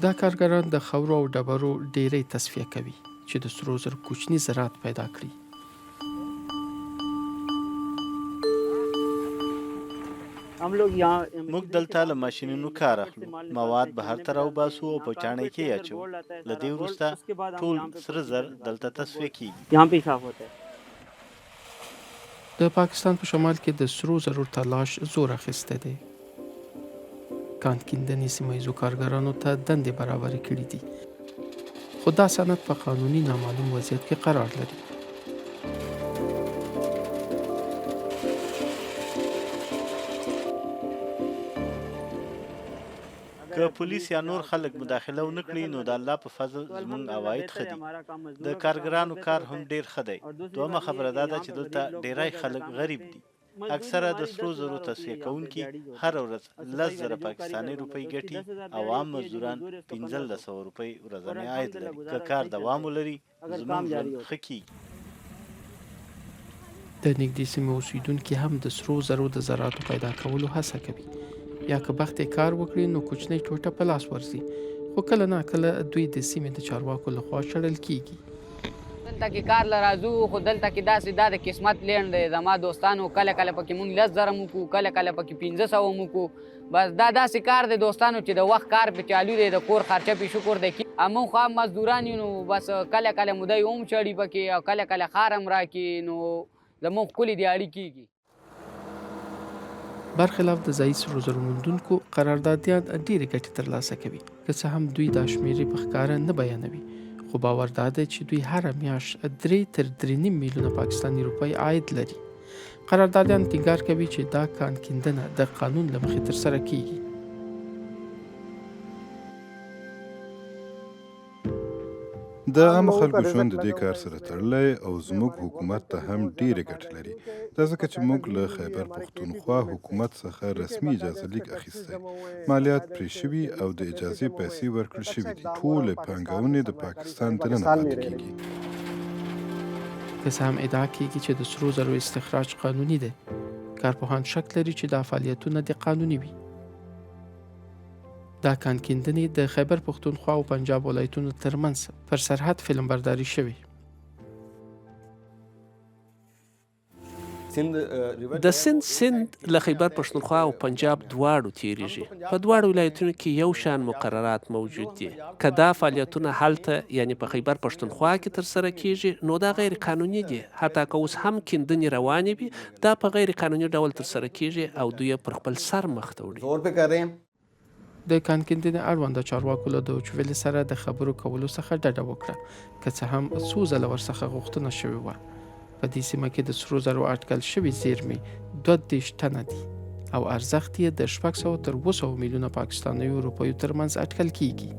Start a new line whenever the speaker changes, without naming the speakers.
دا کارګران د خاورو او ډبرو ډیرۍ تصفیه کوي چې د سرو زرو کوچني ذرات پیدا کړي.
موږ دلته له ماشینونو کار اخلو، مواد بهر ته راوباسو او په چاڼۍ کې اچوو. له دې وروسته ټول سره زر دلته تصفیه کیږي.
د پاکستان په شمال کې د سرو زرو تلاش زور اخیستی دی. کان کیندنې سیمه ییزو کارګرانو ته دندې برابرې کړي دي، خو دا صنعت په قانوني نامعلوم وضعیت کې قرار لري.
که پولیس یا نور خلک مداخله ونه کړي نو د الله په فضل زموږ عواید ښه دي. د کارګرانو کار هم ډیر ښه دی. دویمه خبره دا ده چې دلته ډیری خلک غریب دي. اکثره د سرو زرو تصفیه کوونکي هر ورځ 10,000 پاکستاني روپۍ ګټي او عام مزدوران 1500 روپۍ ورځنی عاید لري. که کار دوام ولري زموږ ژوند ښه کیږي.
د نږدې سیمې اوسیدونکي هم د سرو زرو د ذراتو پیدا کولو هڅه کوي، یا که بخت یې کار وکړي نو کوچنۍ ټوټه په لاس ورځي، خو کله نا کله دوی د سیمې د چارواکو لخوا شړل کیږي.
دلته کې کار له راځو، خو دلته کې داسې دا د قسمت لینډ دی. زما دوستانو کله کله پکې مونږ 10,000 وکړو، کله کله پکې 1500 وکړو. بس دا داسې کار دی دوستانو چې د وخت کار پې چالو دی، د کور خرچه پې شکر دی. موږ خو هم مزدوران یو، نو بس کله کله مودی هم چړي پکې او کله کله خار هم راکړي، نو زموږ ښکلې دیاړي کېږي.
برخلاف د ځایي سرو زرو موندونکو، قراردادیان ډېرې ګټې ترلاسه کوي، که څه هم دوی دا شمېرې په ښکاره نه بیانوي، خو باور دا دی چې دوی هره میاشت 3 تر 3.5 میلیونه پاکستاني روپۍ عاید لري. قراردادیان ټینګار کوي چې دا کان کیندنه د قانون له مخې ترسره کیږي.
د عامو خلکو ژوند د دې کار سره تړلی او زموږ حکومت ته هم ډېرې ګټې لري. دا ځکه چې موږ له خیبر پښتونخوا حکومت څخه رسمي اجازه لیک اخیستی، مالیات پرې شوي او د اجازې پیسې ورکړل شوي دي. ټولې پانګونې د پاکستان دننه پاتې کیږي.
که څه هم ادعا کیږي چې د سرو زرو استخراج قانوني دی، کارپوهان شک لري چې دا فعالیتونه د قانوني وي. دا کان کیندنې د خیبر پښتونخوا او پنجاب ولایتونو ترمنځ پر سرحد فلمبرداري شوې.
د سند له خیبر پښتونخوا او پنجاب دواړو تیریږي. په دواړو ولایتونو کې یو شان مقررات موجود دي. که دا فعالیتونه هلته یعنی په خیبر پښتونخوا کې ترسره کیږي نو دا غیر قانوني دي. حتی که اوس هم کیندنې روانې وي، دا په غیر قانوني ډول ترسره کیږي او دوی پر خپل سر مخ ته وړي.
د کان کیندنې اړونده چارواکو له دوچ ویلې سره د خبرو کولو څخه ډډه وکړه، که څه هم څو ځله ورڅخه غوښتنه شوې وه. په دې سیمه کې د سرو زرو اټکل شوي زیرمې 32 ټنه دي او ارزښت یې د 600 تر 200 میلیونه پاکستاني روپیو ترمنځ اټکل کیږي.